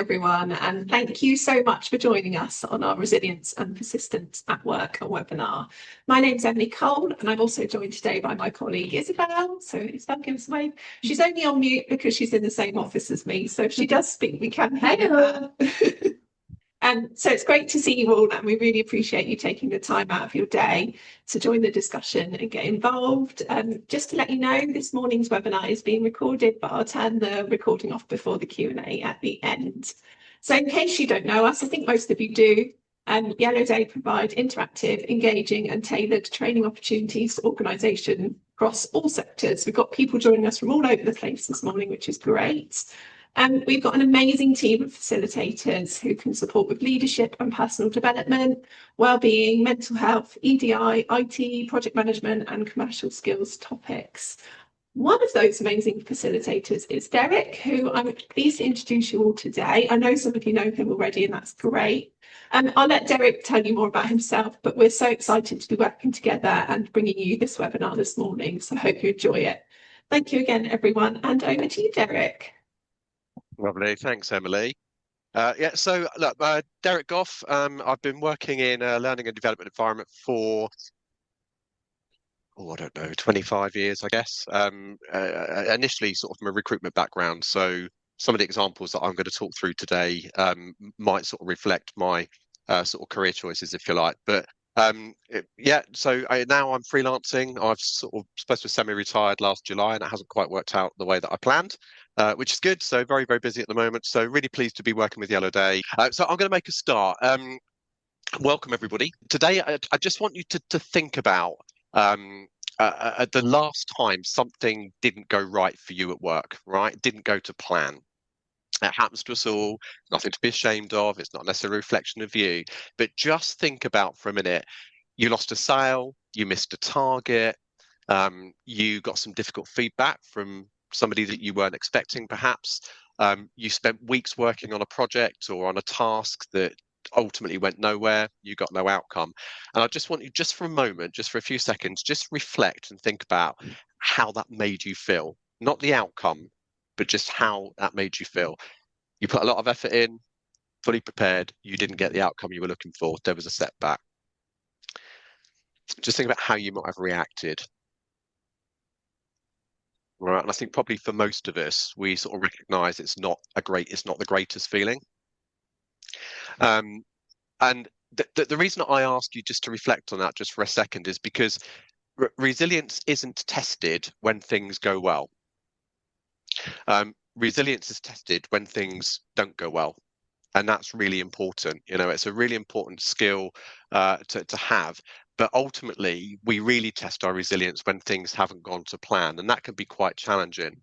everyone, and thank you so much for joining us on our Resilience and Persistence at Work webinar. My name's Emily Cole, and I'm also joined today by my colleague Isabel. So Isabel, give us a wave. She's only on mute because she's in the same office as me, so if she does speak, we can hear her. So it's great to see you all, and we really appreciate you taking the time out of your day to join the discussion and get involved. Just to let you know, this morning's webinar is being recorded, but I'll turn the recording off before the Q&A at the end. So in case you don't know us, I think most of you do, Yellowday provide interactive, engaging and tailored training opportunities for organisation across all sectors. We've got people joining us from all over the place this morning, which is great. We've got an amazing team of facilitators who can support with leadership and personal development, wellbeing, mental health, EDI, IT, project management and commercial skills topics. One of those amazing facilitators is Derek, who I'm pleased to introduce you all today. I know some of you know him already, and that's great. I'll let Derek tell you more about himself, but we're so excited to be working together and bringing you this webinar this morning, so I hope you enjoy it. Thank you again, everyone, and over to you, Derek. Lovely, thanks, Emily. So look, Derek Goff. I've been working in a learning and development environment for, I don't know, 25 years, I guess. Initially sort of from a recruitment background. So some of the examples that I'm going to talk through today might sort of reflect my sort of career choices, if you like. But now I'm freelancing. I've sort of supposed to be semi-retired last July, and it hasn't quite worked out the way that I planned, which is good. So very, very busy at the moment. So really pleased to be working with Yellowday. So I'm going to make a start. Welcome, everybody. Today, I just want you to think about the last time something didn't go right for you at work, right? It didn't go to plan. It happens to us all, nothing to be ashamed of. It's not necessarily a reflection of you, but just think about for a minute, you lost a sale, you missed a target, you got some difficult feedback from somebody that you weren't expecting, perhaps. You spent weeks working on a project or on a task that ultimately went nowhere, you got no outcome. And I just want you, just for a moment, just for a few seconds, just reflect and think about how that made you feel. Not the outcome, but just how that made you feel. You put a lot of effort in, fully prepared, you didn't get the outcome you were looking for, there was a setback. Just think about how you might have reacted. Right, and I think probably for most of us, we sort of recognise it's not the greatest feeling. And the reason I ask you just to reflect on that just for a second is because resilience isn't tested when things go well. Resilience is tested when things don't go well, and that's really important. You know, it's a really important skill to have. But ultimately, we really test our resilience when things haven't gone to plan, and that can be quite challenging.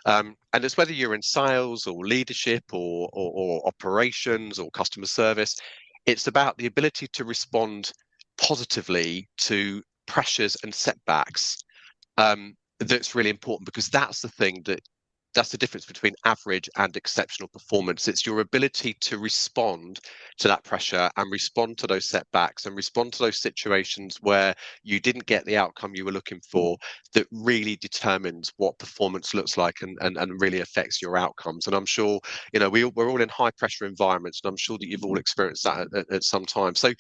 And it's whether you're in sales or leadership or operations or customer service, it's about the ability to respond positively to pressures and setbacks. That's really important, because that's the difference between average and exceptional performance. It's your ability to respond to that pressure and respond to those setbacks and respond to those situations where you didn't get the outcome you were looking for that really determines what performance looks like and really affects your outcomes. And I'm sure, you know, we're all in high pressure environments, and I'm sure that you've all experienced that at some time. So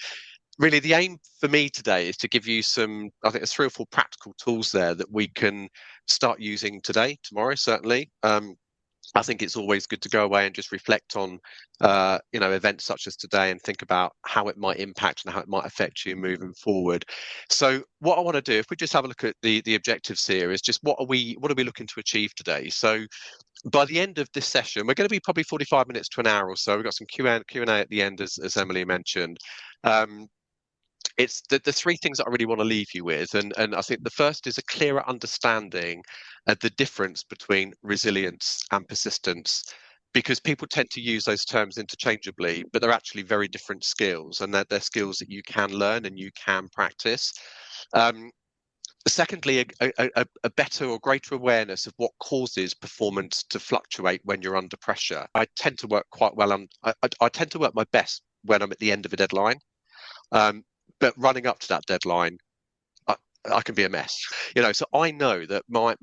really, the aim for me today is to give you some, I think there's 3 or 4 practical tools there that we can start using today, tomorrow, certainly. I think it's always good to go away and just reflect on, events such as today and think about how it might impact and how it might affect you moving forward. So what I want to do, if we just have a look at the objectives here, is just what are we looking to achieve today? So by the end of this session, we're going to be probably 45 minutes to an hour or so. We've got some Q&A at the end, as Emily mentioned. It's the 3 things that I really want to leave you with, and I think the first is a clearer understanding of the difference between resilience and persistence, because people tend to use those terms interchangeably, but they're actually very different skills, and they're skills that you can learn and you can practice. Secondly, a better or greater awareness of what causes performance to fluctuate when you're under pressure. I tend to work quite well I tend to work my best when I'm at the end of a deadline. But running up to that deadline, I can be a mess, you know. So I know that my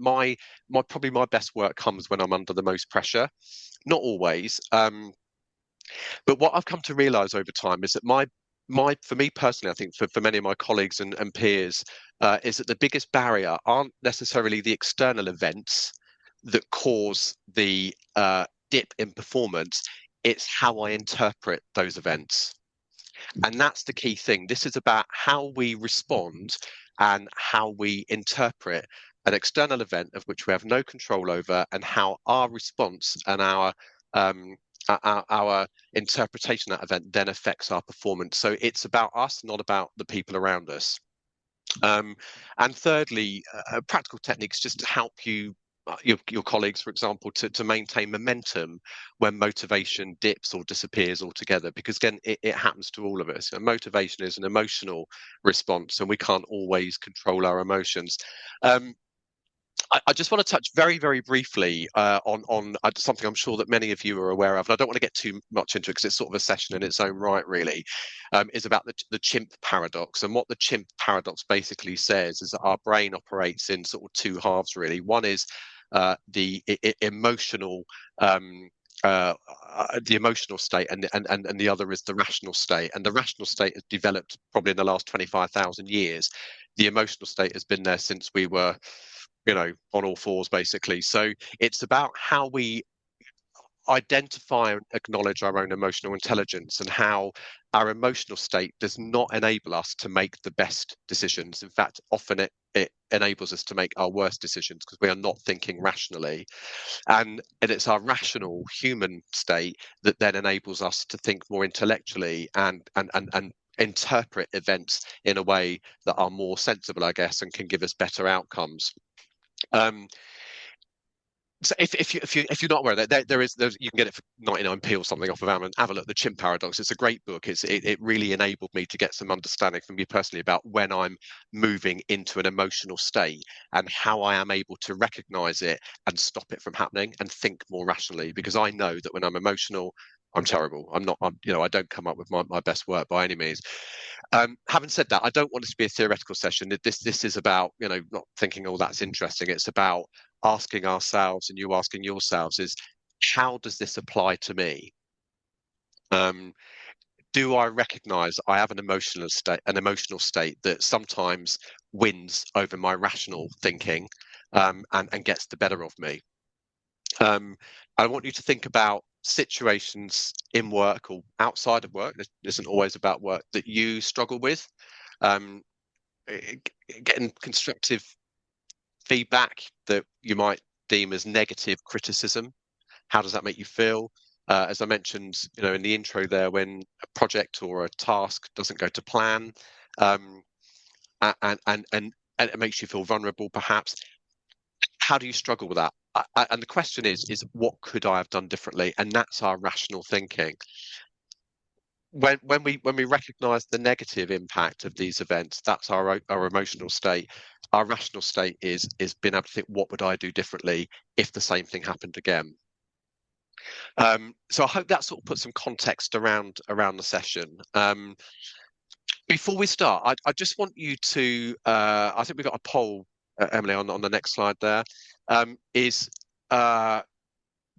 probably my best work comes when I'm under the most pressure. Not always, But what I've come to realize over time is that my for me personally, I think for many of my colleagues and peers, is that the biggest barrier aren't necessarily the external events that cause the dip in performance. It's how I interpret those events. And that's the key thing. This is about how we respond and how we interpret an external event of which we have no control over, and how our response and um, our interpretation of that event then affects our performance. So it's about us, not about the people around us. Um, and thirdly, practical techniques just to help you, your colleagues, for example, to maintain momentum when motivation dips or disappears altogether. Because again, it happens to all of us. And motivation is an emotional response, and we can't always control our emotions. Um, I just want to touch very, very briefly on something I'm sure that many of you are aware of, and I don't want to get too much into it because it's sort of a session in its own right, really, is about the chimp paradox. And what the chimp paradox basically says is that our brain operates in sort of two halves, really. One is the emotional the emotional state, and the other is the rational state. And the rational state has developed probably in the last 25,000 years. The emotional state has been there since we were, on all fours, basically. So it's about how we identify and acknowledge our own emotional intelligence, and how our emotional state does not enable us to make the best decisions. In fact, often it enables us to make our worst decisions because we are not thinking rationally. And it's our rational human state that then enables us to think more intellectually and interpret events in a way that are more sensible, I guess, and can give us better outcomes. Um, so if you're not aware of that, there's you can get it for 99p or something off of Amazon. Have a look. The Chimp Paradox. It's a great book. It really enabled me to get some understanding from me personally about when I'm moving into an emotional state and how I am able to recognize it and stop it from happening and think more rationally. Because I know that when I'm emotional, I'm terrible. I'm not. I don't come up with my best work by any means. Having said that, I don't want this to be a theoretical session. This is about, not thinking, oh, that's interesting. It's about asking ourselves, and you asking yourselves, is how does this apply to me? Do I recognize I have an emotional state that sometimes wins over my rational thinking, and gets the better of me? I want you to think about situations in work or outside of work. This isn't always about work, that you struggle with. Um, Getting constructive feedback that you might deem as negative criticism. How does that make you feel? As I mentioned, in the intro there, when a project or a task doesn't go to plan, um, and it makes you feel vulnerable, perhaps. How do you struggle with that? And the question is what could I have done differently? And that's our rational thinking. When we recognize the negative impact of these events, that's our emotional state. Our rational state is being able to think, what would I do differently if the same thing happened again? So I hope that sort of puts some context around the session. Before we start, I just want you to, I think we've got a poll, Emily, on the next slide there. Is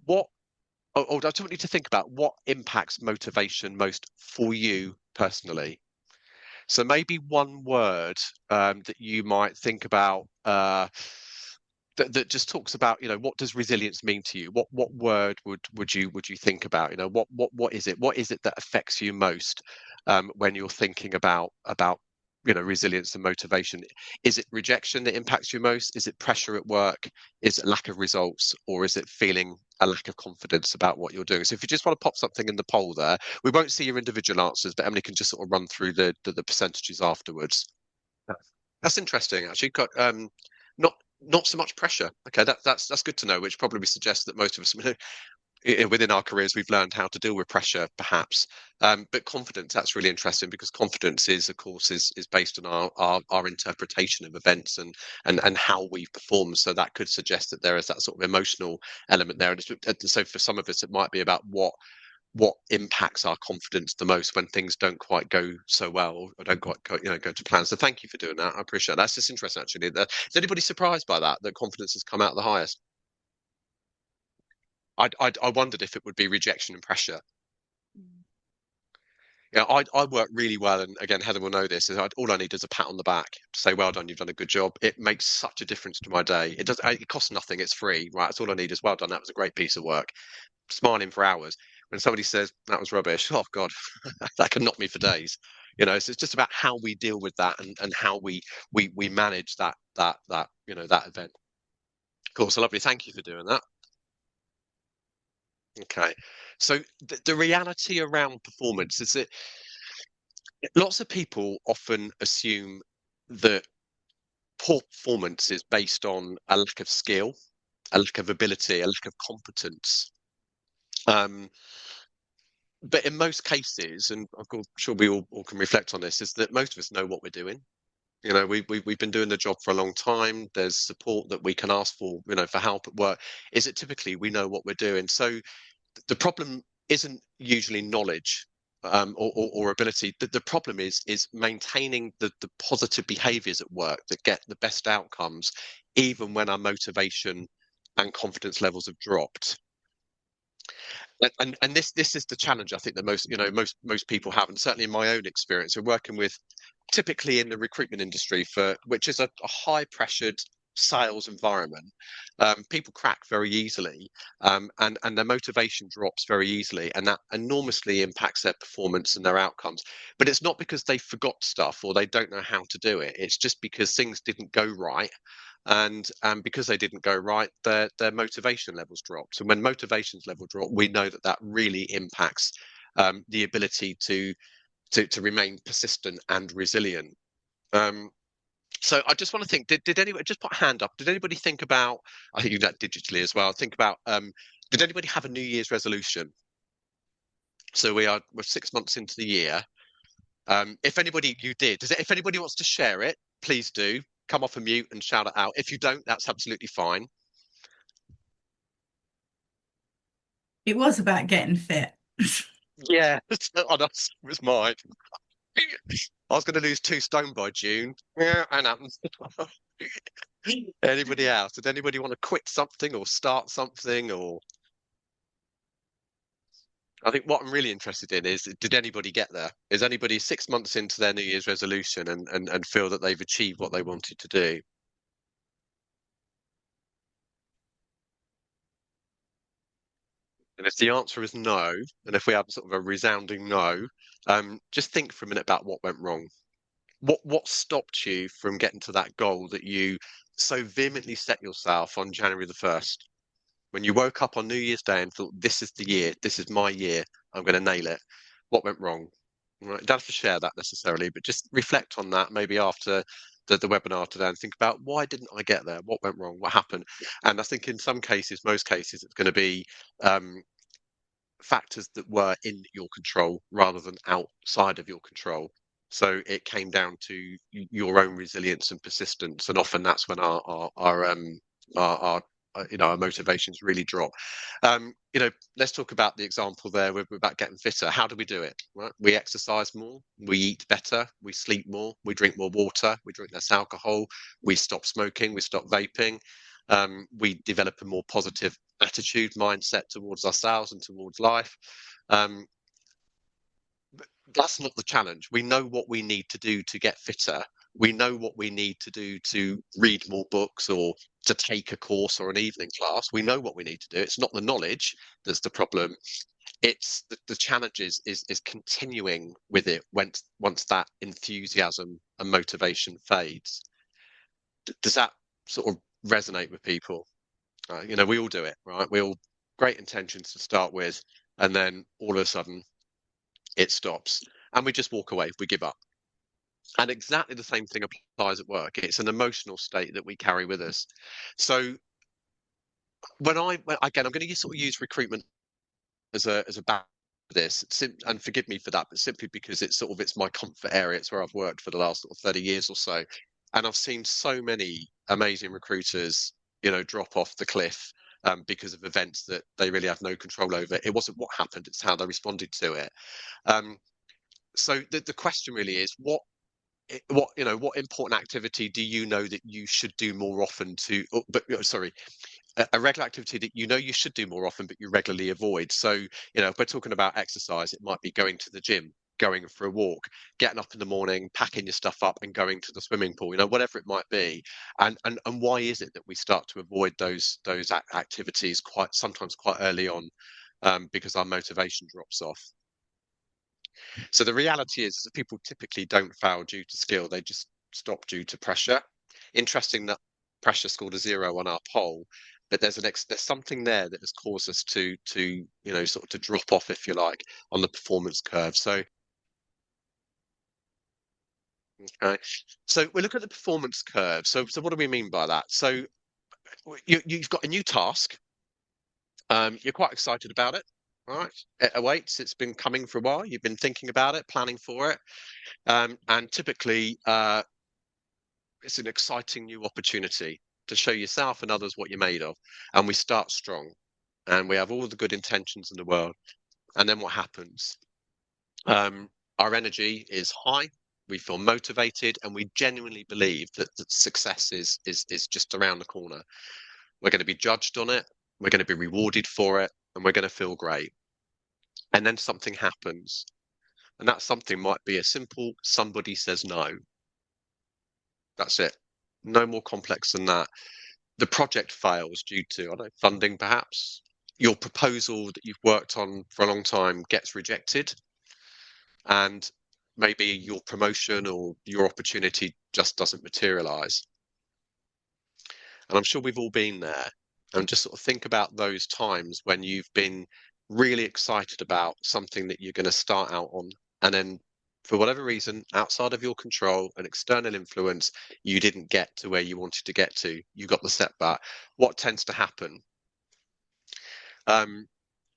what I just want you to think about what impacts motivation most for you personally. So maybe one word that you might think about, that just talks about, what does resilience mean to you? What word would you think about? What is it? What is it that affects you most when you're thinking about resilience and motivation? Is it rejection that impacts you most? Is it pressure at work? Is it lack of results? Or is it feeling a lack of confidence about what you're doing? So if you just want to pop something in the poll there, we won't see your individual answers, but Emily can just sort of run through the percentages afterwards. That's interesting, actually. Got not so much pressure. Okay, that's good to know, which probably suggests that most of us within our careers we've learned how to deal with pressure, perhaps. But confidence, that's really interesting, because confidence is, of course, is based on our interpretation of events and how we perform. So that could suggest that there is that sort of emotional element there. And so for some of us, it might be about what impacts our confidence the most when things don't quite go so well, or don't quite go to plan. So thank you for doing that. I appreciate that. That's just interesting, actually. Is anybody surprised by that confidence has come out the highest? I wondered if it would be rejection and pressure. Yeah, I work really well, and again, Heather will know this. Is all I need is a pat on the back to say, "Well done, you've done a good job." It makes such a difference to my day. It does. It costs nothing. It's free, right? That's all I need is, "Well done, that was a great piece of work." Smiling for hours. When somebody says that was rubbish, oh God, that can knock me for days. So it's just about how we deal with that, and how we manage that event. Cool. So lovely. Thank you for doing that. Okay. So the reality around performance is that lots of people often assume that poor performance is based on a lack of skill, a lack of ability, a lack of competence. Um, but in most cases, and I'm sure we all can reflect on this, is that most of us know what we're doing. We've been doing the job for a long time. There's support that we can ask for, for help at work. Is it typically we know what we're doing? So the problem isn't usually knowledge, or ability. The problem is maintaining the positive behaviours at work that get the best outcomes, even when our motivation and confidence levels have dropped. And this is the challenge I think that most people have, and certainly in my own experience, we're working with typically in the recruitment industry, for which is a high pressured sales environment. People crack very easily, and their motivation drops very easily, and that enormously impacts their performance and their outcomes. But it's not because they forgot stuff or they don't know how to do it. It's just because things didn't go right, and because they didn't go right, their motivation levels dropped. And when motivations level drop, we know that really impacts the ability to remain persistent and resilient. Um, so I just want to think, did anybody just put a hand up? Did anybody think about, I think you do that digitally as well, think about, did anybody have a New Year's resolution? So we're 6 months into the year. If anybody you did, if anybody wants to share it, please do come off a mute and shout it out. If you don't, that's absolutely fine. It was about getting fit. Yeah, that was mine. I was going to lose 2 stone by June. Yeah, and happens. Anybody else? Did anybody want to quit something or start something? Or I think what I'm really interested in is, did anybody get there? Is anybody 6 months into their New Year's resolution and feel that they've achieved what they wanted to do? And if the answer is no, and if we have sort of a resounding no, just think for a minute about what went wrong. What stopped you from getting to that goal that you so vehemently set yourself on January the 1st? When you woke up on New Year's Day and thought, this is the year, this is my year, I'm going to nail it. What went wrong? Right, you don't have to share that necessarily, but just reflect on that maybe after the webinar today, and think about, why didn't I get there? What went wrong? What happened? And I think in some cases, most cases, it's going to be factors that were in your control rather than outside of your control. So it came down to your own resilience and persistence, and often that's when our our motivations really drop. Let's talk about the example there about getting fitter. How do we do it? Right? We exercise more, we eat better, we sleep more, we drink more water, we drink less alcohol, we stop smoking, we stop vaping. We develop a more positive attitude, mindset towards ourselves and towards life. Um, that's not the challenge. We know what we need to do to get fitter. We know what we need to do to read more books or to take a course or an evening class. We know what we need to do. It's not the knowledge that's the problem. It's the challenge is continuing with it once that enthusiasm and motivation fades. Does that sort of resonate with people? We all do it, right? We all great intentions to start with, and then all of a sudden it stops, and we just walk away. We give up. And exactly the same thing applies at work. It's an emotional state that we carry with us. So again, I'm going to sort of use recruitment as a back for this, and forgive me for that, but simply because it's my comfort area. It's where I've worked for the last sort of 30 years or so, and I've seen so many amazing recruiters, drop off the cliff because of events that they really have no control over. It wasn't what happened; it's how they responded to it. So the question really is, what important activity do you know that you should do more often sorry, a regular activity that you should do more often, but you regularly avoid. So, if we're talking about exercise, it might be going to the gym. going for a walk, getting up in the morning, packing your stuff up and going to the swimming pool, whatever it might be. And why is it that we start to avoid those activities sometimes quite early on, because our motivation drops off? So the reality is that people typically don't fail due to skill, they just stop due to pressure. Interesting that pressure scored a 0 on our poll, but there's something there that has caused us to sort of to drop off, if you like, on the performance curve. So okay, so we look at the performance curve. So what do we mean by that? So you've got a new task. You're quite excited about it, right? It awaits. It's been coming for a while. You've been thinking about it, planning for it, and typically it's an exciting new opportunity to show yourself and others what you're made of. And we start strong, and we have all the good intentions in the world. And then what happens? Our energy is high. We feel motivated, and we genuinely believe that success is just around the corner. We're going to be judged on it. We're going to be rewarded for it, and we're going to feel great. And then something happens, and that something might be a simple somebody says no. That's it. No more complex than that. The project fails due to, I don't know, funding perhaps. Your proposal that you've worked on for a long time gets rejected, and maybe your promotion or your opportunity just doesn't materialize. And I'm sure we've all been there. And just sort of think about those times when you've been really excited about something that you're going to start out on, and then for whatever reason, outside of your control, an external influence, you didn't get to where you wanted to get to. You got the setback. What tends to happen?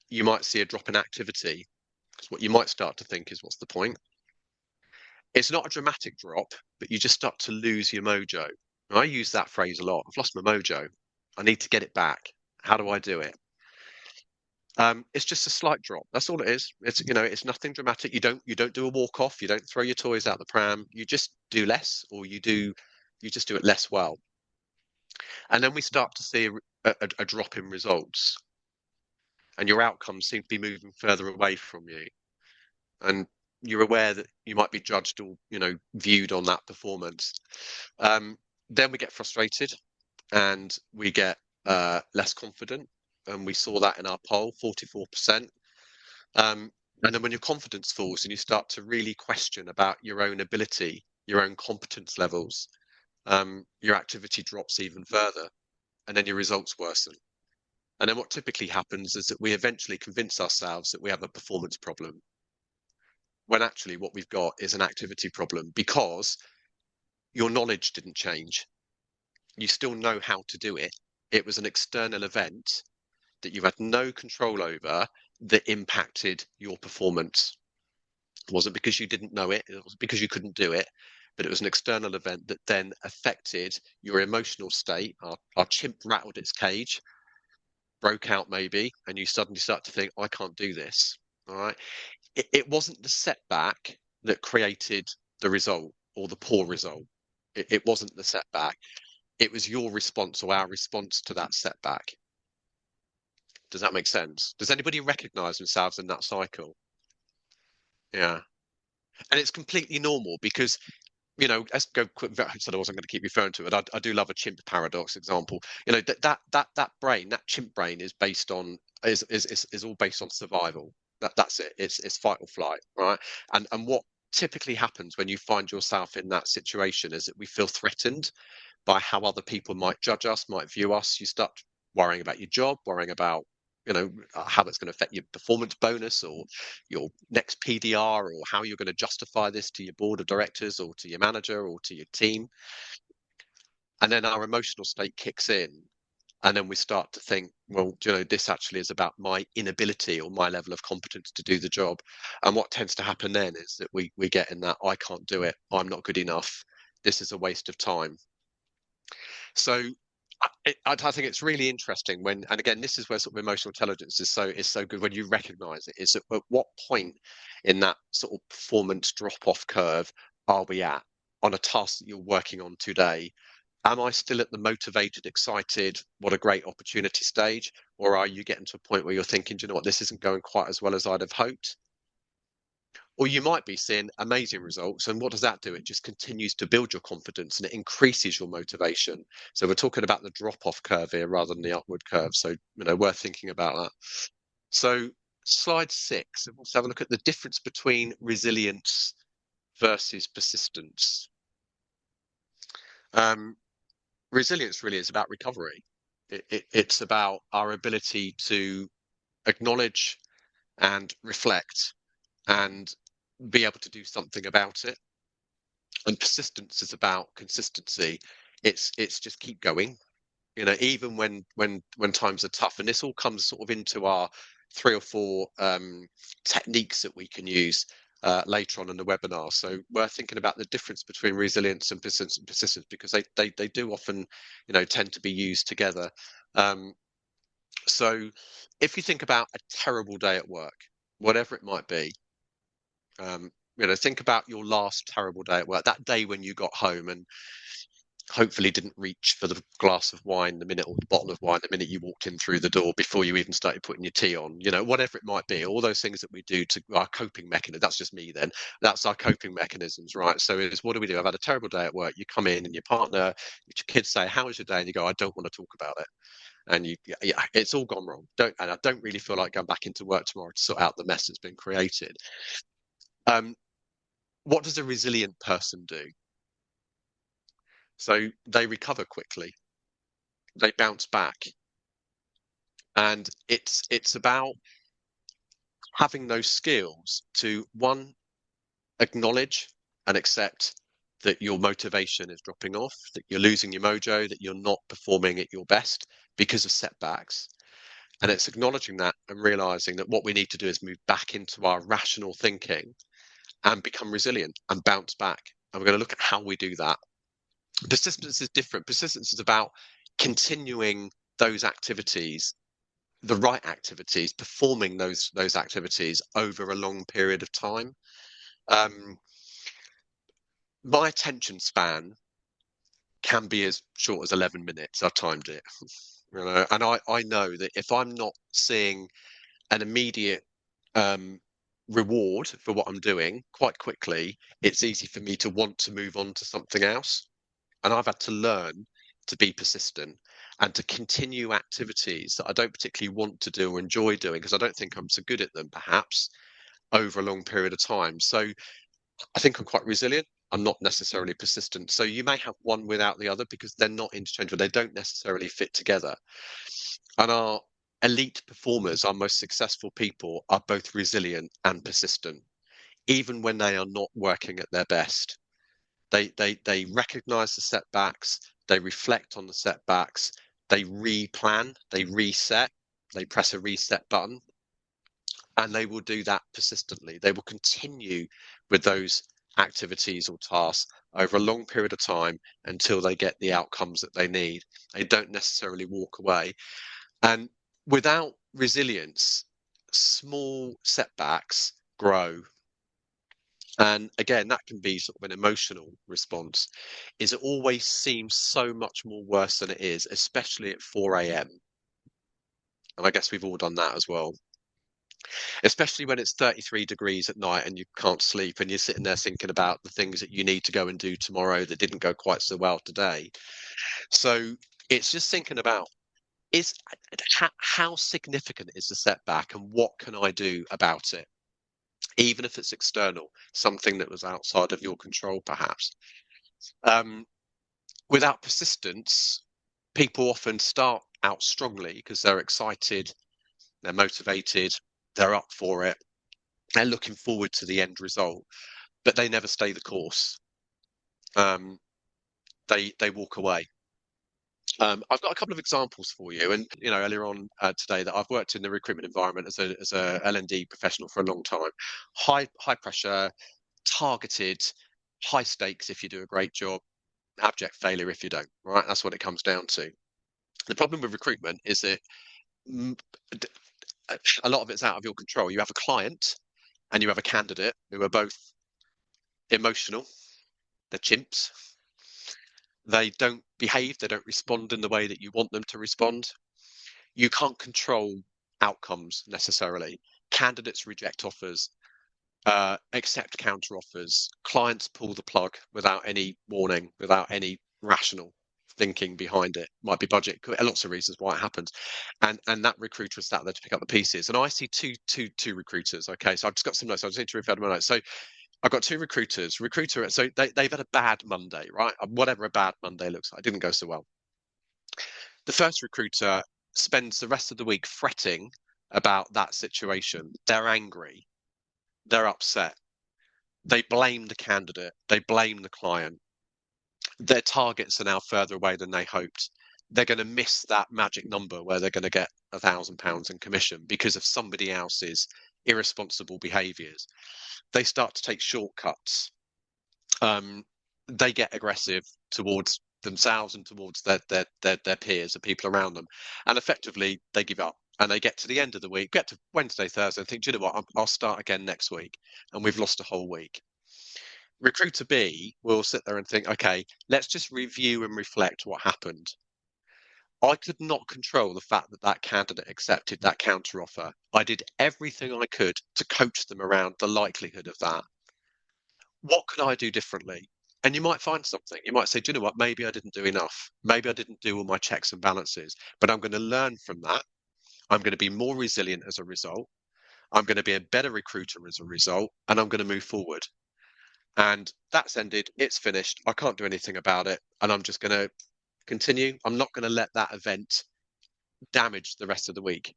You might see a drop in activity, because what you might start to think is, what's the point? It's not a dramatic drop, but you just start to lose your mojo. And I use that phrase a lot. I've lost my mojo. I need to get it back. How do I do it? It's just a slight drop. That's all it is. It's nothing dramatic. You don't do a walk off. You don't throw your toys out the pram. You just do less, or you just do it less well. And then we start to see a drop in results, and your outcomes seem to be moving further away from you. And you're aware that you might be judged or viewed on that performance. Then we get frustrated, and we get less confident. And we saw that in our poll, 44%. And then when your confidence falls and you start to really question about your own ability, your own competence levels, your activity drops even further, and then your results worsen. And then what typically happens is that we eventually convince ourselves that we have a performance problem, when actually what we've got is an activity problem, because your knowledge didn't change. You still know how to do it. It was an external event that you had no control over that impacted your performance. It wasn't because you didn't know it, it wasn't because you couldn't do it, but it was an external event that then affected your emotional state. Our chimp rattled its cage, broke out maybe, and you suddenly start to think, I can't do this. All right. It wasn't the setback that created the result or the poor result. It wasn't the setback. It was your response or our response to that setback. Does that make sense? Does anybody recognize themselves in that cycle? Yeah. And it's completely normal because, let's go quick. I said I wasn't going to keep referring to it. I do love a chimp paradox example. That brain, that chimp brain is based on, is all based on survival. That's it. It's fight or flight, right? And what typically happens when you find yourself in that situation is that we feel threatened by how other people might judge us, might view us. You start worrying about your job, worrying about how it's going to affect your performance bonus or your next PDR, or how you're going to justify this to your board of directors or to your manager or to your team. And then our emotional state kicks in, and then we start to think, well, this actually is about my inability or my level of competence to do the job. And what tends to happen then is that we get in that, I can't do it, I'm not good enough, this is a waste of time. So I think it's really interesting and again, this is where sort of emotional intelligence is so good, when you recognize it, is at what point in that sort of performance drop-off curve are we at on a task that you're working on today? Am I still at the motivated, excited, what a great opportunity stage? Or are you getting to a point where you're thinking, do you know what, this isn't going quite as well as I'd have hoped? Or you might be seeing amazing results, and what does that do? It just continues to build your confidence and it increases your motivation. So we're talking about the drop-off curve here rather than the upward curve. So, worth thinking about that. So slide 6, let's have a look at the difference between resilience versus persistence. Resilience really is about recovery. It's about our ability to acknowledge and reflect and be able to do something about it. And persistence is about consistency. It's just keep going, even when times are tough. And this all comes sort of into our 3 or 4 techniques that we can use later on in the webinar. So we're thinking about the difference between resilience and persistence, because they do often tend to be used together. So if you think about a terrible day at work, whatever it might be, think about your last terrible day at work, that day when you got home and hopefully didn't reach for the glass of wine the minute, or the bottle of wine the minute you walked in through the door, before you even started putting your tea on, whatever it might be. All those things that we do to our coping mechanism. That's just me then. That's our coping mechanisms, right? So it's, what do? I've had a terrible day at work. You come in and your partner, your kids say, how was your day? And you go, I don't want to talk about it. And it's all gone wrong. And I don't really feel like going back into work tomorrow to sort out the mess that's been created. What does a resilient person do? So they recover quickly, they bounce back, and it's about having those skills to, one, acknowledge and accept that your motivation is dropping off, that you're losing your mojo, that you're not performing at your best because of setbacks. And it's acknowledging that and realizing that what we need to do is move back into our rational thinking and become resilient and bounce back. And we're going to look at how we do that. Persistence is different. Persistence is about continuing those activities, the right activities, performing those activities over a long period of time. My attention span can be as short as 11 minutes. I've timed it, and I know that if I'm not seeing an immediate reward for what I'm doing quite quickly, it's easy for me to want to move on to something else. And I've had to learn to be persistent and to continue activities that I don't particularly want to do or enjoy doing, because I don't think I'm so good at them, perhaps, over a long period of time. So I think I'm quite resilient. I'm not necessarily persistent. So you may have one without the other, because they're not interchangeable. They don't necessarily fit together. And our elite performers, our most successful people, are both resilient and persistent, even when they are not working at their best. They recognize the setbacks, they reflect on the setbacks, they replan, they reset, they press a reset button, and they will do that persistently. They will continue with those activities or tasks over a long period of time until they get the outcomes that they need. They don't necessarily walk away. And without resilience, small setbacks grow. And again, that can be sort of an emotional response. It always seems so much more worse than it is, especially at 4 a.m. And I guess we've all done that as well. Especially when it's 33 degrees at night and you can't sleep and you're sitting there thinking about the things that you need to go and do tomorrow that didn't go quite so well today. So it's just thinking about, how significant is the setback and what can I do about it? Even if it's external, something that was outside of your control, perhaps. Without persistence, people often start out strongly because they're excited, they're motivated, they're up for it, they're looking forward to the end result, but they never stay the course. They walk away. I've got a couple of examples for you, and earlier on today, that I've worked in the recruitment environment as a L&D professional for a long time. High pressure, targeted, high stakes if you do a great job, abject failure if you don't. Right, that's what it comes down to. The problem with recruitment is that a lot of it's out of your control. You have a client and you have a candidate who are both emotional. They're chimps. They don't behave, they don't respond in the way that you want them to respond. You can't control outcomes necessarily. Candidates reject offers. accept counter offers, clients pull the plug without any warning, without any rational thinking behind it. Might be budget, lots of reasons why it happens, and that recruiter is sat there to pick up the pieces. And I see two recruiters. Okay, so I've just got some notes. I just need to refer to my notes. So I've got two recruiters. So they've had a bad Monday, right? Whatever a bad Monday looks like, it didn't go so well. The first recruiter spends the rest of the week fretting about that situation. They're angry. They're upset. They blame the candidate. They blame the client. Their targets are now further away than they hoped. They're going to miss that magic number where they're going to get £1,000 in commission because of somebody else's irresponsible behaviours. They start to take shortcuts. They get aggressive towards themselves and towards their peers, the people around them, and effectively they give up. And they get to the end of the week, get to Wednesday, Thursday, and think, do you know what? I'll start again next week, and we've lost a whole week. Recruiter B will sit there and think, okay, let's just review and reflect what happened. I could not control the fact that that candidate accepted that counter offer. I did everything I could to coach them around the likelihood of that. What could I do differently? And you might find something. You might say, do you know what? Maybe I didn't do enough. Maybe I didn't do all my checks and balances, but I'm going to learn from that. I'm going to be more resilient as a result. I'm going to be a better recruiter as a result, and I'm going to move forward. And that's ended. It's finished. I can't do anything about it. And I'm just going to continue. I'm not going to let that event damage the rest of the week.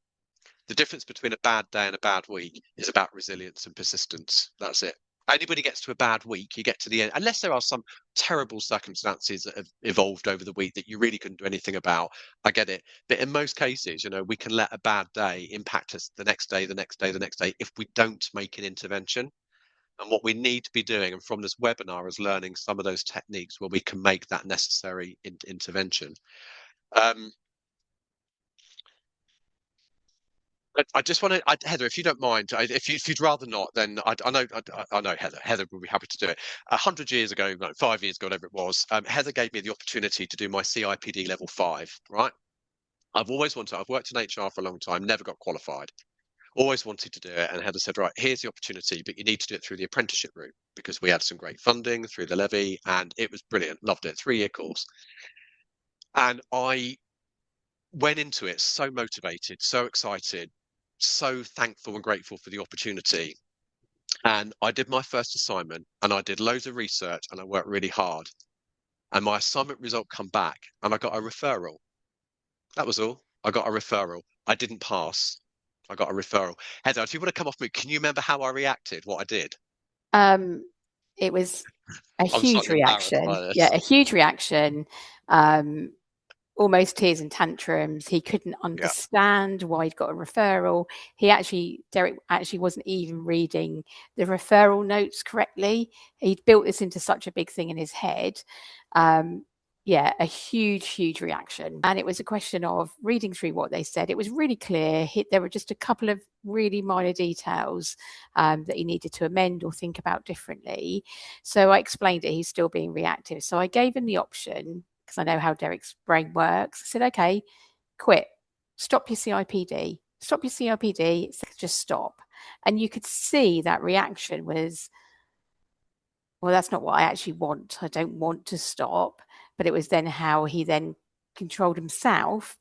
The difference between a bad day and a bad week is about resilience and persistence. That's it. Anybody gets to a bad week, you get to the end, unless there are some terrible circumstances that have evolved over the week that you really couldn't do anything about. I get it. But in most cases, you know, we can let a bad day impact us the next day, the next day, the next day, if we don't make an intervention. And what we need to be doing, and from this webinar, is learning some of those techniques where we can make that necessary intervention. I just want to, Heather, if you don't mind, if you'd rather not, then I know Heather will be happy to do it. 100 years ago, no, 5 years ago, whatever it was, Heather gave me the opportunity to do my CIPD level 5. Right? I've always wanted. I've worked in HR for a long time, never got qualified. Always wanted to do it, and Heather said, right, here's the opportunity, but you need to do it through the apprenticeship route because we had some great funding through the levy, and it was brilliant. Loved it. 3-year course, and I went into it so motivated, so excited, so thankful and grateful for the opportunity. And I did my first assignment, and I did loads of research, and I worked really hard. And my assignment result come back, and I got a referral. That was all. I got a referral. I didn't pass. I got a referral. Heather, if you want to come off me, can you remember how I reacted? What I did? It was a I'm huge slightly embarrassed reaction. by this. Yeah, a huge reaction. Almost tears and tantrums. He couldn't understand why he'd got a referral. Derek actually wasn't even reading the referral notes correctly. He'd built this into such a big thing in his head. A huge reaction. And it was a question of reading through what they said. It was really clear. There were just a couple of really minor details that he needed to amend or think about differently. So I explained it. He's still being reactive. So I gave him the option, because I know how Derek's brain works. I said, okay, quit. Stop your CIPD. Stop your CIPD. Just stop. And you could see that reaction was, well, that's not what I actually want. I don't want to stop. But it was then how he then controlled himself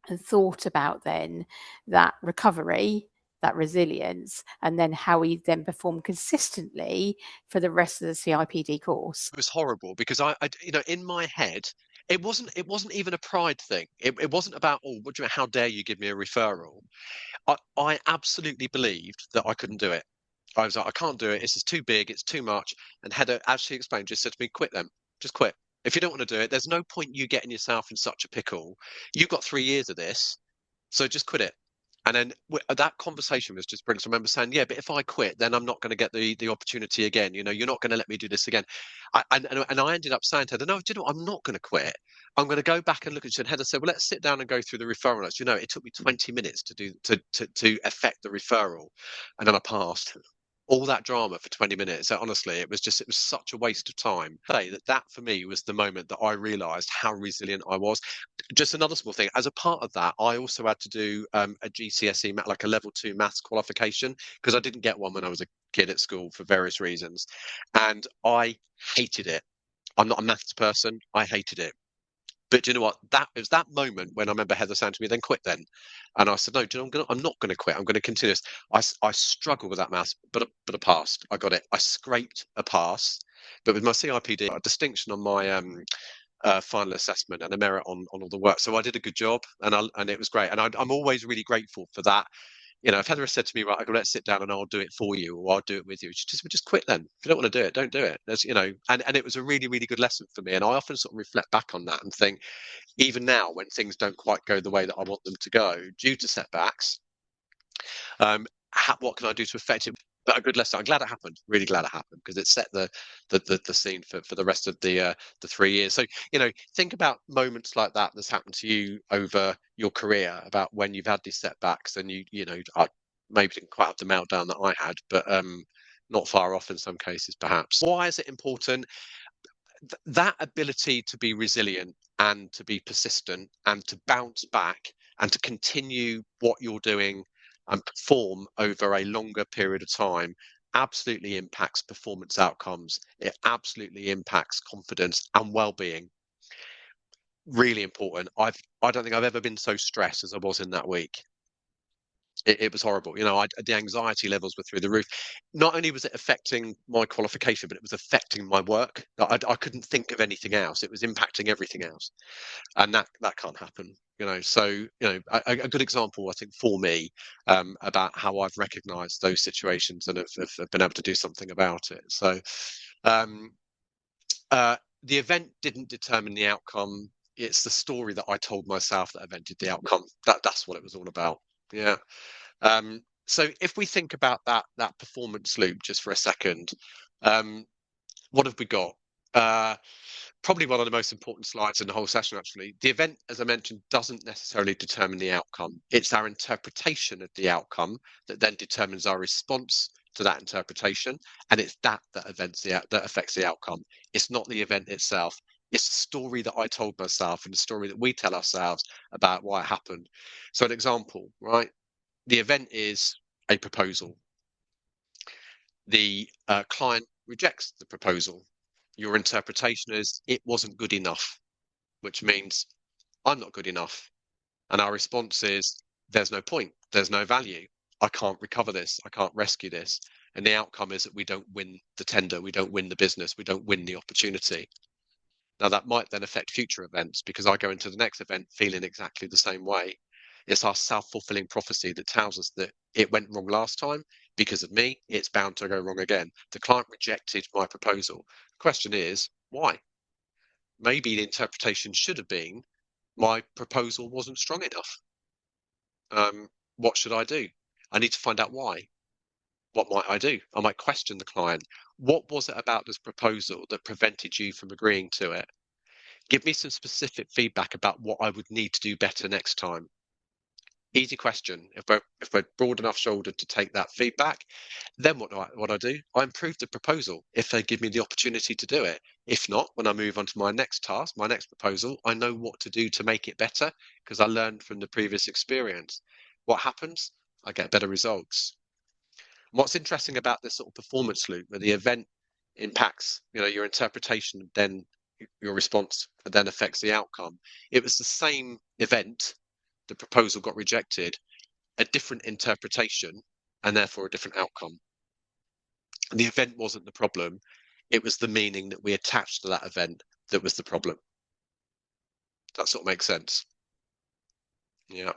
and thought about then that recovery, that resilience, and then how he then performed consistently for the rest of the CIPD course. It was horrible because I in my head, it wasn't even a pride thing. It wasn't about, oh, what do you mean, how dare you give me a referral? I absolutely believed that I couldn't do it. I was like, I can't do it. This is too big. It's too much. And Heather, as she explained, just said to me, quit then. Just quit. If you don't want to do it, there's no point you getting yourself in such a pickle. You've got 3 years of this, so just quit it. And then that conversation was just brilliant. So I remember saying, yeah, but if I quit, then I'm not going to get the opportunity again. You know, you're not going to let me do this again. And I ended up saying to her, no, do you know what? I'm not going to quit. I'm going to go back and look at you. And Heather said, well, let's sit down and go through the referral notes. You know, it took me 20 minutes to affect the referral. And then I passed. all that drama for 20 minutes. So honestly, it was such a waste of time. That for me was the moment that I realized how resilient I was. Just another small thing, as a part of that, I also had to do a GCSE, like a level 2 maths qualification, because I didn't get one when I was a kid at school for various reasons. And I hated it. I'm not a maths person. I hated it. But do you know what? It was that moment when I remember Heather saying to me, "Then quit then." And I said, "No, do you know, I'm not going to quit. I'm going to continue this." I struggled with that maths, but I passed. I got it. I scraped a pass, but with my CIPD, a distinction on my final assessment and a merit on all the work. So I did a good job, and it was great. And I'm always really grateful for that. You know, if Heather has said to me, "Right, let's sit down and I'll do it for you, or I'll do it with you," just quit then. If you don't want to do it, don't do it. There's, you know, and it was a really, really good lesson for me. And I often sort of reflect back on that and think, even now, when things don't quite go the way that I want them to go due to setbacks, what can I do to affect it? But a good lesson. I'm glad it happened. Really glad it happened, because it set the scene for the rest of the 3 years. So, you know, think about moments like that that's happened to you over your career, about when you've had these setbacks and you know, I maybe didn't quite have the meltdown that I had, but not far off in some cases, perhaps. Why is it important? That ability to be resilient and to be persistent and to bounce back and to continue what you're doing and perform over a longer period of time absolutely impacts performance outcomes. It absolutely impacts confidence and well-being. Really important. I don't think I've ever been so stressed as I was in that week. It was horrible. You know, the anxiety levels were through the roof. Not only was it affecting my qualification, but it was affecting my work. I couldn't think of anything else. It was impacting everything else, and that can't happen. You know, so you know, a good example, I think, for me, about how I've recognised those situations and have been able to do something about it. So, um, the event didn't determine the outcome. It's the story that I told myself that evented the outcome. That's what it was all about. Yeah. So if we think about that performance loop just for a second, what have we got? Probably one of the most important slides in the whole session, actually. The event, as I mentioned, doesn't necessarily determine the outcome. It's our interpretation of the outcome that then determines our response to that interpretation, and it's that affects the outcome. It's not the event itself. It's the story that I told myself and the story that we tell ourselves about why it happened. So an example, right? The event is a proposal. The client rejects the proposal. Your interpretation is it wasn't good enough, which means I'm not good enough. And our response is there's no point, there's no value. I can't recover this, I can't rescue this. And the outcome is that we don't win the tender, we don't win the business, we don't win the opportunity. Now, that might then affect future events, because I go into the next event feeling exactly the same way. It's our self-fulfilling prophecy that tells us that it went wrong last time because of me. It's bound to go wrong again. The client rejected my proposal. The question is, why? Maybe the interpretation should have been my proposal wasn't strong enough. What should I do? I need to find out why. What might I do? I might question the client. What was it about this proposal that prevented you from agreeing to it? Give me some specific feedback about what I would need to do better next time. Easy question. If we're broad enough shouldered to take that feedback, then what I do? I improve the proposal if they give me the opportunity to do it. If not, when I move on to my next task, my next proposal, I know what to do to make it better because I learned from the previous experience. What happens? I get better results. What's interesting about this sort of performance loop, where the event impacts, you know, your interpretation, then your response then affects the outcome. It was the same event, the proposal got rejected, a different interpretation, and therefore a different outcome. And the event wasn't the problem, it was the meaning that we attached to that event that was the problem. That sort of makes sense. Yeah.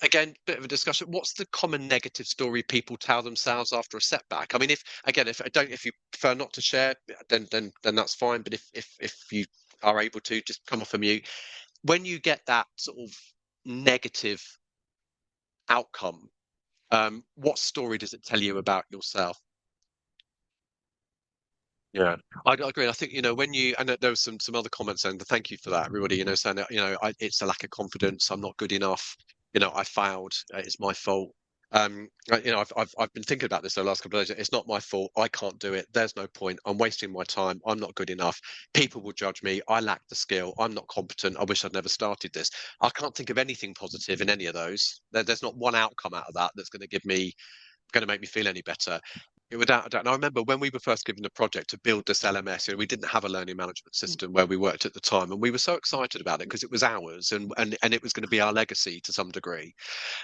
Again, bit of a discussion. What's the common negative story people tell themselves after a setback? I mean, if you prefer not to share, then that's fine. But if you are able to, just come off a mute. When you get that sort of negative outcome, what story does it tell you about yourself? Yeah, I agree. I think, you know, when you, and there was some other comments, and thank you for that, everybody, you know, saying that, you know, it's a lack of confidence. I'm not good enough. You know, I failed. It's my fault. I've been thinking about this the last couple of days. It's not my fault. I can't do it. There's no point. I'm wasting my time. I'm not good enough. People will judge me. I lack the skill. I'm not competent. I wish I'd never started this. I can't think of anything positive in any of those. There's not one outcome out of that that's going to make me feel any better. Without a doubt. And I remember when we were first given the project to build this LMS, we didn't have a learning management system where we worked at the time, and we were so excited about it because it was ours, and it was going to be our legacy to some degree.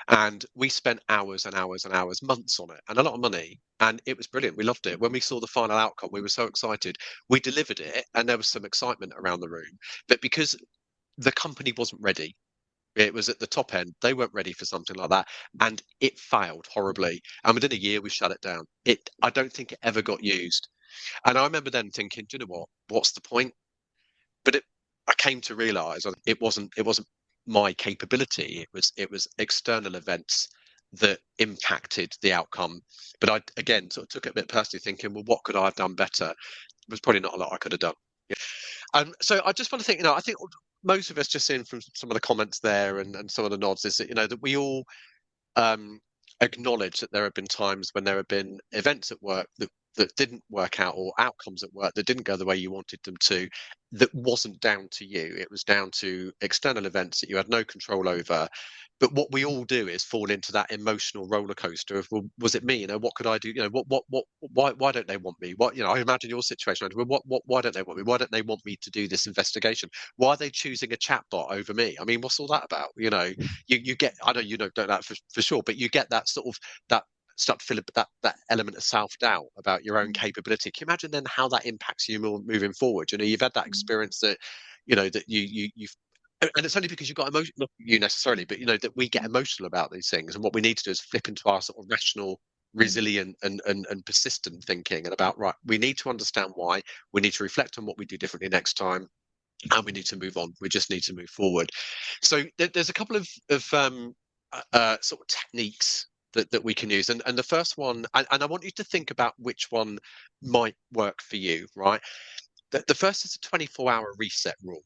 And we spent hours and hours and hours, months on it, and a lot of money. And it was brilliant. We loved it. When we saw the final outcome, we were so excited. We delivered it, and there was some excitement around the room. But because the company wasn't ready, it was at the top end. They weren't ready for something like that, and it failed horribly. And within a year, we shut it down. I don't think it ever got used. And I remember then thinking, do you know what? What's the point? But I came to realise it wasn't my capability. It was external events that impacted the outcome. But I again sort of took it a bit personally, thinking, well, what could I have done better? There was probably not a lot I could have done. So I just want to think, I think most of us, just seeing from some of the comments there and some of the nods, is that that we all acknowledge that there have been times when there have been events at work that didn't work out, or outcomes at work that didn't go the way you wanted them to, that wasn't down to you. It was down to external events that you had no control over. But what we all do is fall into that emotional roller coaster of, well, was it me? What could I do? Why don't they want me? I imagine your situation. Why don't they want me? Why don't they want me to do this investigation? Why are they choosing a chatbot over me? I mean, what's all that about? You get, I know you don't know that for sure, but you get that sort of that start to feel that element of self-doubt about your own capability. Can you imagine then how that impacts you moving forward? You've had that experience that that you've, and it's only because you've got emotion, not you necessarily, but that we get emotional about these things, and what we need to do is flip into our sort of rational, resilient and persistent thinking, and about, right, we need to understand why, we need to reflect on what we do differently next time, and we need to move on. We just need to move forward. So there's a couple of sort of techniques that we can use, and the first one, and I want you to think about which one might work for you, right? The first is a 24-hour reset rule.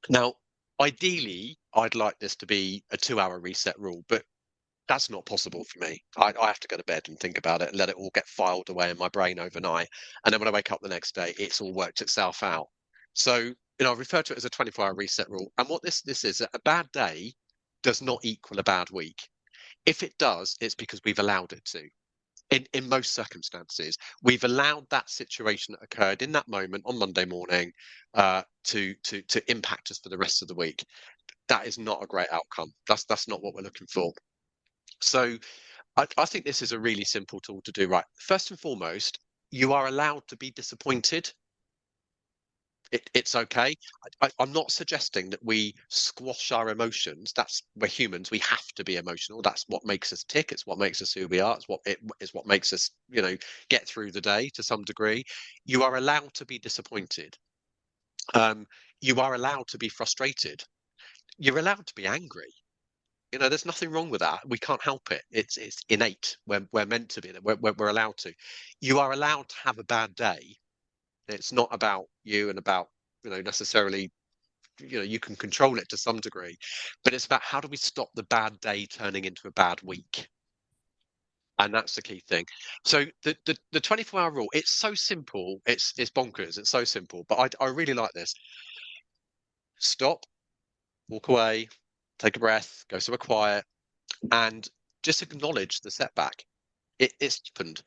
Now, ideally, I'd like this to be a 2-hour reset rule, but that's not possible for me. I have to go to bed and think about it and let it all get filed away in my brain overnight. And then when I wake up the next day, it's all worked itself out. So, I refer to it as a 24-hour reset rule. And what this is, a bad day does not equal a bad week. If it does, it's because we've allowed it to. In most circumstances, we've allowed that situation that occurred in that moment on Monday morning to impact us for the rest of the week. That is not a great outcome. That's not what we're looking for. So I think this is a really simple tool to do. Right, first and foremost, you are allowed to be disappointed. It's okay. I'm not suggesting that we squash our emotions. We're humans. We have to be emotional. That's what makes us tick. It's what makes us who we are. It's what makes us, get through the day to some degree. You are allowed to be disappointed. You are allowed to be frustrated. You're allowed to be angry. There's nothing wrong with that. We can't help it. It's innate. We're meant to be. We're allowed to. You are allowed to have a bad day. It's not about you and about, necessarily, you can control it to some degree, but it's about how do we stop the bad day turning into a bad week? And that's the key thing. So the 24-hour rule, it's so simple. It's bonkers. It's so simple, but I really like this. Stop, walk away, take a breath, go somewhere quiet, and just acknowledge the setback. It's happened.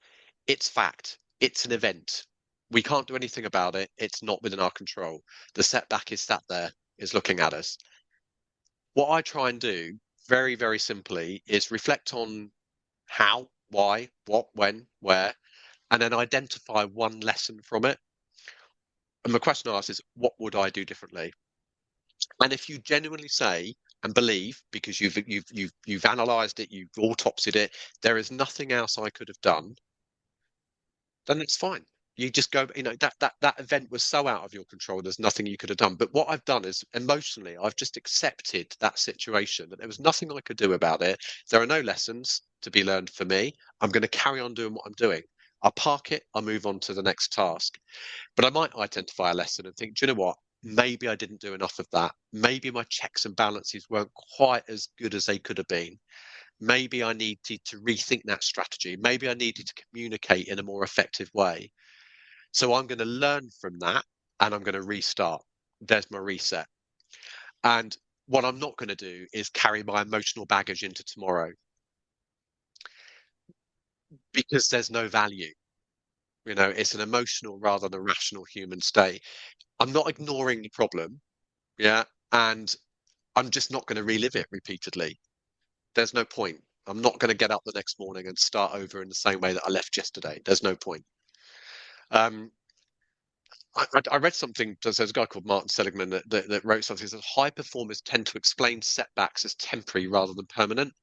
It's fact. It's an event. We can't do anything about it. It's not within our control. The setback is sat there, is looking at us. What I try and do, very, very simply, is reflect on how, why, what, when, where, and then identify one lesson from it. And the question I ask is, what would I do differently? And if you genuinely say and believe, because you've analysed it, you've autopsied it, there is nothing else I could have done, then it's fine. You just go, that event was so out of your control, there's nothing you could have done. But what I've done is, emotionally, I've just accepted that situation, that there was nothing I could do about it. There are no lessons to be learned for me. I'm going to carry on doing what I'm doing. I'll park it, I'll move on to the next task. But I might identify a lesson and think, do you know what? Maybe I didn't do enough of that. Maybe my checks and balances weren't quite as good as they could have been. Maybe I needed to rethink that strategy. Maybe I needed to communicate in a more effective way. So I'm going to learn from that and I'm going to restart. There's my reset. And what I'm not going to do is carry my emotional baggage into tomorrow, because there's no value. It's an emotional rather than rational human state. I'm not ignoring the problem. Yeah. And I'm just not going to relive it repeatedly. There's no point. I'm not going to get up the next morning and start over in the same way that I left yesterday. There's no point. I read something. There's a guy called Martin Seligman that wrote something that says high performers tend to explain setbacks as temporary rather than permanent,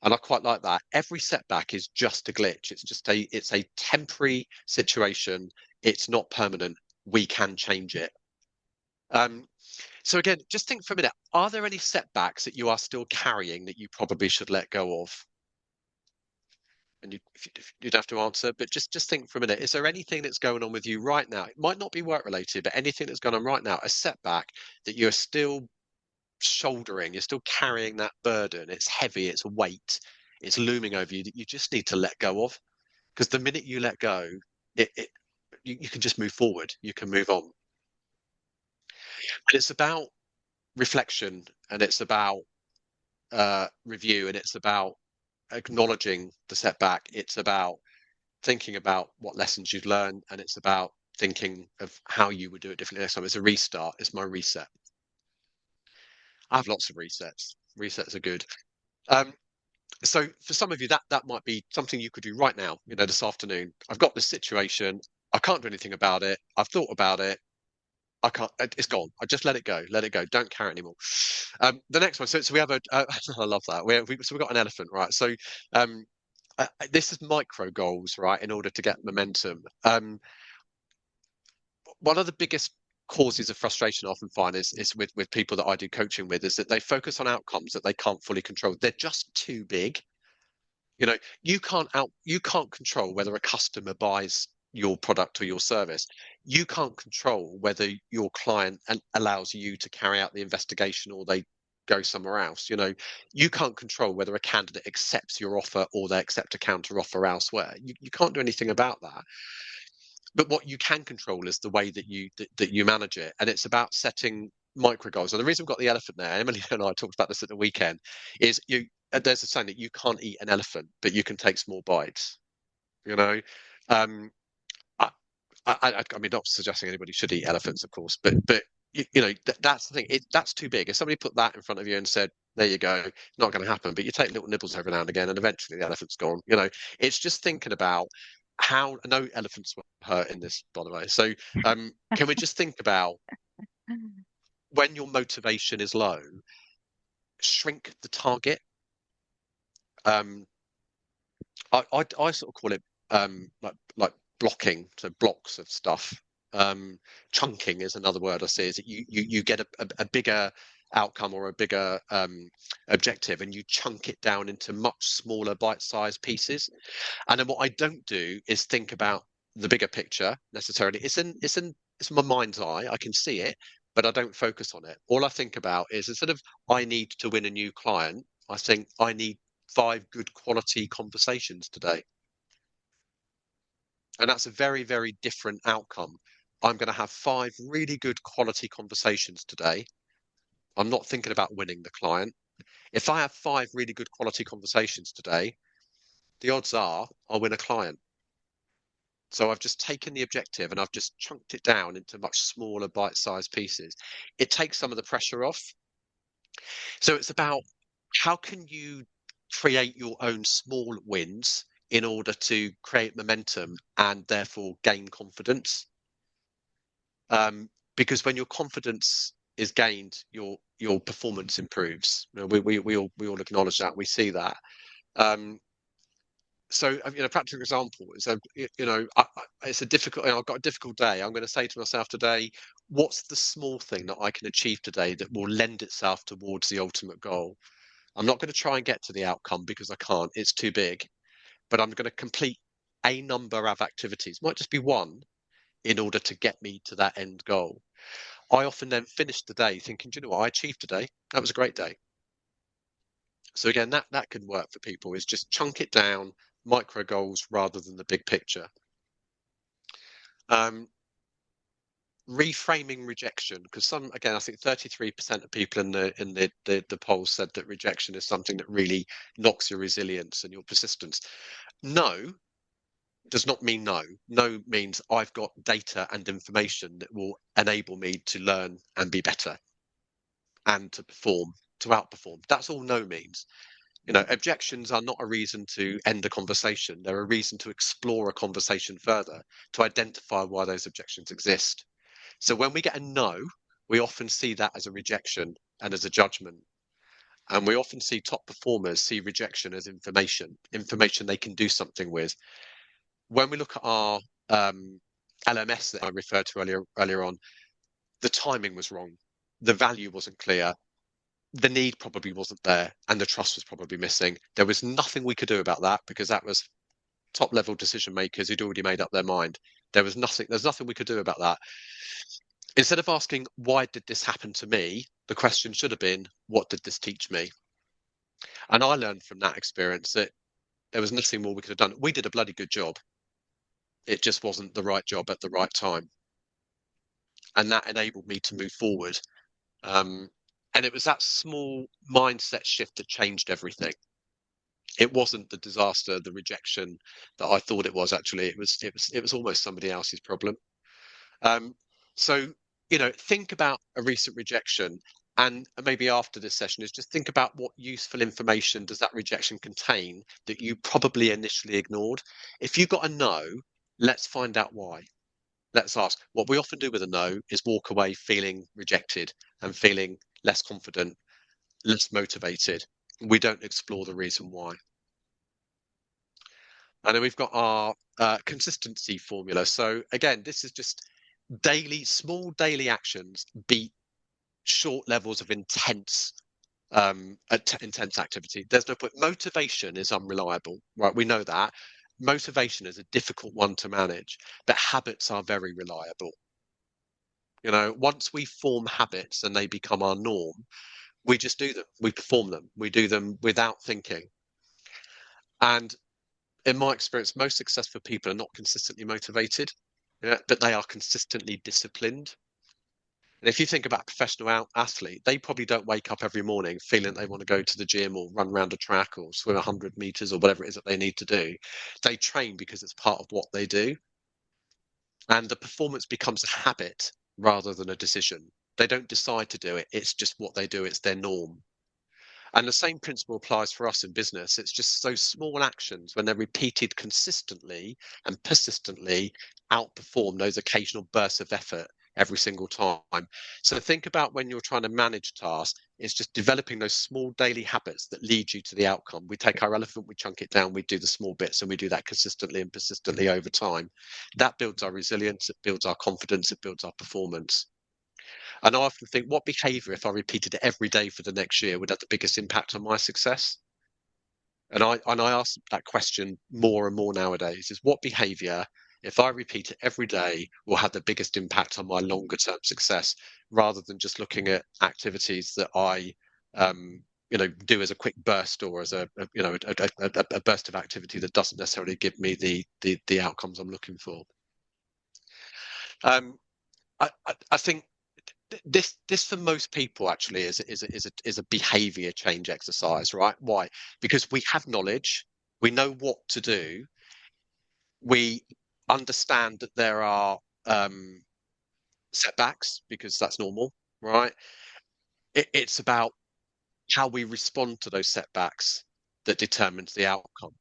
and I quite like that. Every setback is just a glitch. It's a temporary situation. It's not permanent. We can change it. So again, just think for a minute. Are there any setbacks that you are still carrying that you probably should let go of? And you'd have to answer, but just think for a minute. Is there anything that's going on with you right now? It might not be work related, but anything that's going on right now, a setback that you're still shouldering, you're still carrying that burden. It's heavy, it's a weight, it's looming over you that you just need to let go of. Because the minute you let go, you can just move forward. You can move on. And it's about reflection, and it's about review, and it's about acknowledging the setback. It's about thinking about what lessons you've learned, and it's about thinking of how you would do it differently next time. It's a restart. It's my reset. I have lots of resets. Resets are good. So for some of you, that might be something you could do right now. This afternoon, I've got this situation. I can't do anything about it. I've thought about it. I can't. It's gone. I just let it go. Let it go. Don't carry it anymore. The next one. So we have a. I love that. So we've got an elephant, right? So this is micro goals, right? In order to get momentum. One of the biggest causes of frustration I often find is with people that I do coaching with, is that they focus on outcomes that they can't fully control. They're just too big. You can't control whether a customer buys your product or your service. You can't control whether your client allows you to carry out the investigation or they go somewhere else. You can't control whether a candidate accepts your offer or they accept a counter offer elsewhere. You can't do anything about that. But what you can control is the way that you manage it, and it's about setting micro goals. And the reason we've got the elephant there, Emily and I talked about this at the weekend, is there's a saying that you can't eat an elephant, but you can take small bites. um, I mean, not suggesting anybody should eat elephants, of course, but that's the thing. That's too big. If somebody put that in front of you and said, "There you go," it's not going to happen. But you take little nibbles every now and again, and eventually the elephant's gone. It's just thinking about how. No elephants were hurt in this, by the way. So, can we just think about when your motivation is low, shrink the target. I sort of call it like blocking, so blocks of stuff. Chunking is another word I see. Is that you get a bigger outcome or a bigger objective, and you chunk it down into much smaller bite-sized pieces. And then what I don't do is think about the bigger picture necessarily. It's my mind's eye. I can see it, but I don't focus on it. All I think about is, instead of I need to win a new client, I think I need 5 good quality conversations today. And that's a very, very different outcome. I'm going to have 5 really good quality conversations today. I'm not thinking about winning the client. If I have 5 really good quality conversations today, the odds are I'll win a client. So I've just taken the objective and I've just chunked it down into much smaller bite-sized pieces. It takes some of the pressure off. So it's about, how can you create your own small wins in order to create momentum and therefore gain confidence? Because when your confidence is gained, your performance improves. We all acknowledge that. We see that. So, a practical example is, it's a difficult. I've got a difficult day. I'm going to say to myself today, what's the small thing that I can achieve today that will lend itself towards the ultimate goal? I'm not going to try and get to the outcome because I can't. It's too big. But I'm going to complete a number of activities. Might just be one, in order to get me to that end goal. I often then finish the day thinking, do you know what I achieved today? That was a great day. So again, that can work for people, is just chunk it down, micro goals rather than the big picture. Reframing rejection, because again, I think 33% of people in the polls said that rejection is something that really knocks your resilience and your persistence. No does not mean no. No means I've got data and information that will enable me to learn and be better and to outperform. That's all no means. Objections are not a reason to end a conversation. They're a reason to explore a conversation further, to identify why those objections exist. So when we get a no, we often see that as a rejection and as a judgment. And we often see top performers see rejection as information they can do something with. When we look at our LMS that I referred to earlier on, the timing was wrong. The value wasn't clear. The need probably wasn't there, and the trust was probably missing. There was nothing we could do about that, because that was top level decision makers who'd already made up there's nothing we could do about that. Instead of asking, why did this happen to me? The question should have been, what did this teach me? And I learned from that experience that there was nothing more we could have done. We did a bloody good job. It just wasn't the right job at the right time. And that enabled me to move forward. And it was that small mindset shift that changed everything. It wasn't the disaster, the rejection that I thought it was. Actually, it was almost somebody else's problem. So, think about a recent rejection, and maybe after this session is just think about what useful information does that rejection contain that you probably initially ignored. If you got a no, let's find out why. Let's ask. What we often do with a no is walk away feeling rejected and feeling less confident, less motivated. We don't explore the reason why. And then we've got our consistency formula. So again, this is just small daily actions beat short levels of intense activity. There's no point. Motivation is unreliable, right? We know that. Motivation is a difficult one to manage, but habits are very reliable. Once we form habits and they become our norm, we just do them. We perform them. We do them without thinking. And in my experience, most successful people are not consistently motivated, but they are consistently disciplined. And if you think about a professional athlete, they probably don't wake up every morning feeling they want to go to the gym or run around a track or swim 100 meters or whatever it is that they need to do. They train because it's part of what they do. And the performance becomes a habit rather than a decision. They don't decide to do it. It's just what they do. It's their norm. And the same principle applies for us in business. It's just those small actions, when they're repeated consistently and persistently, outperform those occasional bursts of effort every single time. So think about when you're trying to manage tasks, it's just developing those small daily habits that lead you to the outcome. We take our elephant, we chunk it down, we do the small bits, and we do that consistently and persistently over time. That builds our resilience, it builds our confidence, it builds our performance. And I often think, what behavior, if I repeated it every day for the next year, would have the biggest impact on my success? And I ask that question more and more nowadays, is what behavior, if I repeat it every day, will have the biggest impact on my longer term success, rather than just looking at activities that I do as a quick burst, or as a burst of activity that doesn't necessarily give me the outcomes I'm looking for. I think this for most people actually is a behavior change exercise, right? Why? Because we have knowledge, we know what to do, we understand that there are setbacks, because that's normal, right? It's about how we respond to those setbacks that determines the outcome.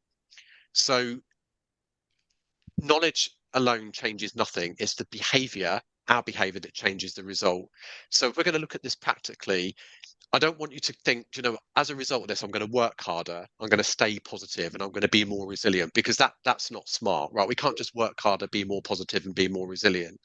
So knowledge alone changes nothing. It's the behavior, our behavior, that changes the result. So if we're going to look at this practically, I don't want you to think, as a result of this, I'm going to work harder, I'm going to stay positive, and I'm going to be more resilient, because that's not smart, right? We can't just work harder, be more positive, and be more resilient.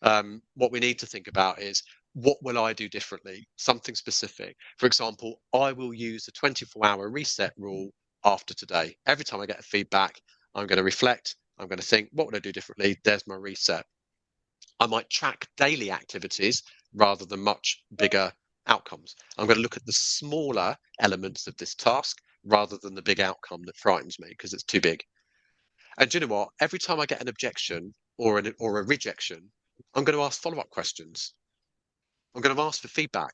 What we need to think about is, what will I do differently? Something specific. For example, I will use the 24-hour reset rule after today. Every time I get a feedback, I'm going to reflect, I'm going to think, what would I do differently? There's my reset. I might track daily activities rather than much bigger outcomes. I'm going to look at the smaller elements of this task rather than the big outcome that frightens me because it's too big. And do you know what? Every time I get an objection or a rejection, I'm going to ask follow-up questions. I'm going to ask for feedback,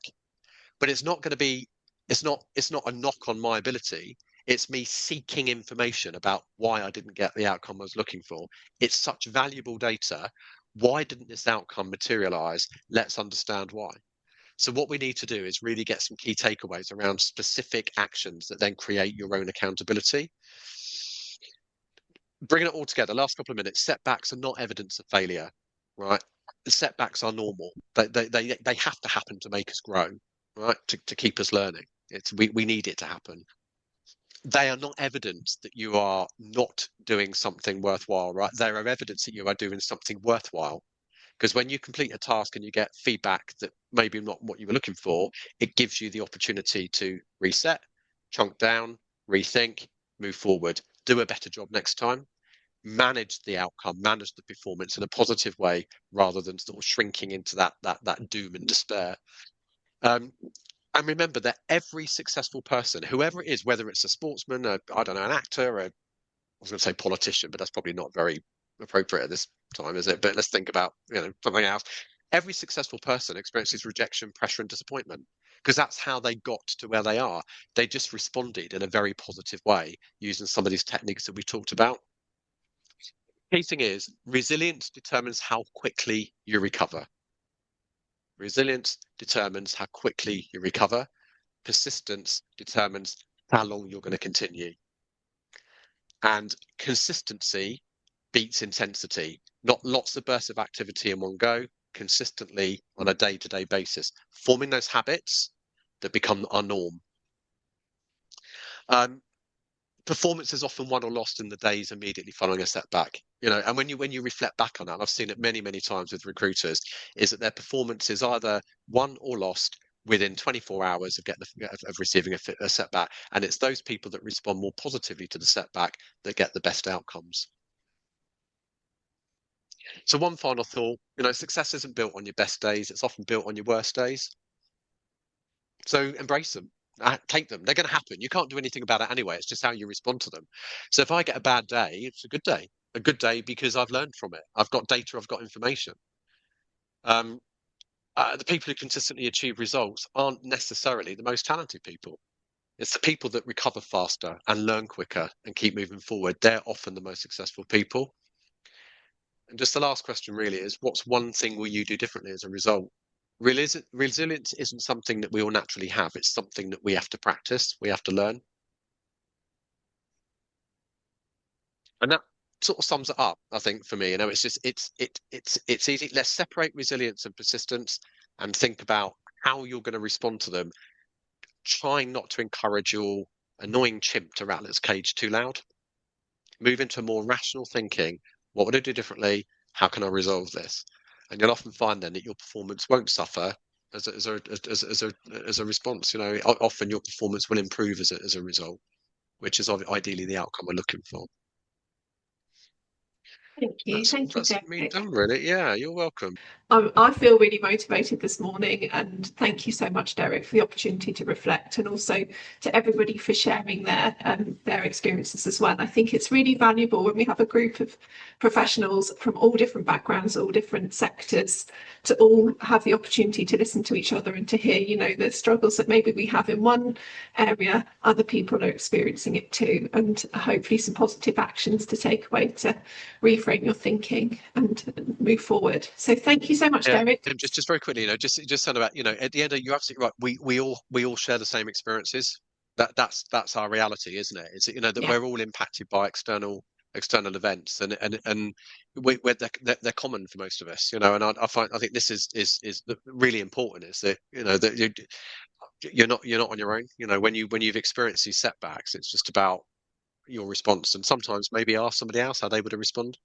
but it's not going to be, it's not a knock on my ability. It's me seeking information about why I didn't get the outcome I was looking for. It's such valuable data. Why didn't this outcome materialize? Let's understand why. So what we need to do is really get some key takeaways around specific actions that then create your own accountability. Bringing it all together, last couple of minutes, setbacks are not evidence of failure, right? Setbacks are normal. They have to happen to make us grow, right? To keep us learning. We need it to happen. They are not evidence that you are not doing something worthwhile, right? They are evidence that you are doing something worthwhile. Because when you complete a task and you get feedback that maybe not what you were looking for, it gives you the opportunity to reset, chunk down, rethink, move forward, do a better job next time, manage the outcome, manage the performance in a positive way rather than sort of shrinking into that doom and despair. And remember that every successful person, whoever it is, whether it's a sportsman, I don't know, an actor, I was going to say politician, but that's probably not very appropriate at this time, is it? But let's think about something else. Every successful person experiences rejection, pressure, and disappointment because that's how they got to where they are. They just responded in a very positive way using some of these techniques that we talked about. Key thing is resilience determines how quickly you recover. Resilience determines how quickly you recover. Persistence determines how long you're going to continue. And consistency beats intensity, not lots of bursts of activity in one go, consistently on a day-to-day basis, forming those habits that become our norm. Performance is often won or lost in the days immediately following a setback, and when you reflect back on that, and I've seen it many times with recruiters, is that their performance is either won or lost within 24 hours of receiving a setback, and it's those people that respond more positively to the setback that get the best outcomes. So one final thought, success isn't built on your best days, it's often built on your worst days. So embrace them. Take them. They're going to happen. You can't do anything about it anyway. It's just how you respond to them. So if I get a bad day, it's a good day. A good day because I've learned from it. I've got data. I've got information. The people who consistently achieve results aren't necessarily the most talented people. It's the people that recover faster and learn quicker and keep moving forward. They're often the most successful people. And just the last question really is, what's one thing will you do differently as a result? Resilience isn't something that we all naturally have. It's something that we have to practice. We have to learn. And that sort of sums it up, I think, for me. It's just it's easy. Let's separate resilience and persistence and think about how you're going to respond to them. Trying not to encourage your annoying chimp to rattle its cage too loud. Move into more rational thinking. What would I do differently? How can I resolve this? And you'll often find then that your performance won't suffer as a response. Often your performance will improve as a result, which is ideally the outcome we're looking for. Thank you. Thank you, Derek. Me done, really. Yeah, you're welcome. I feel really motivated this morning, and thank you so much, Derek, for the opportunity to reflect, and also to everybody for sharing their experiences as well. I think it's really valuable when we have a group of professionals from all different backgrounds, all different sectors, to all have the opportunity to listen to each other and to hear, the struggles that maybe we have in one area, other people are experiencing it too, and hopefully some positive actions to take away to reframe your thinking and move forward. So thank you so much, Derek. Just very quickly, just sound about, at the end of, you're absolutely right. We all share the same experiences. That's our reality, isn't it? Is that we're all impacted by external events, and they're common for most of us, and I think this is really important, is that that you're not on your own. When you've experienced these setbacks, it's just about your response, and sometimes maybe ask somebody else how they would have responded.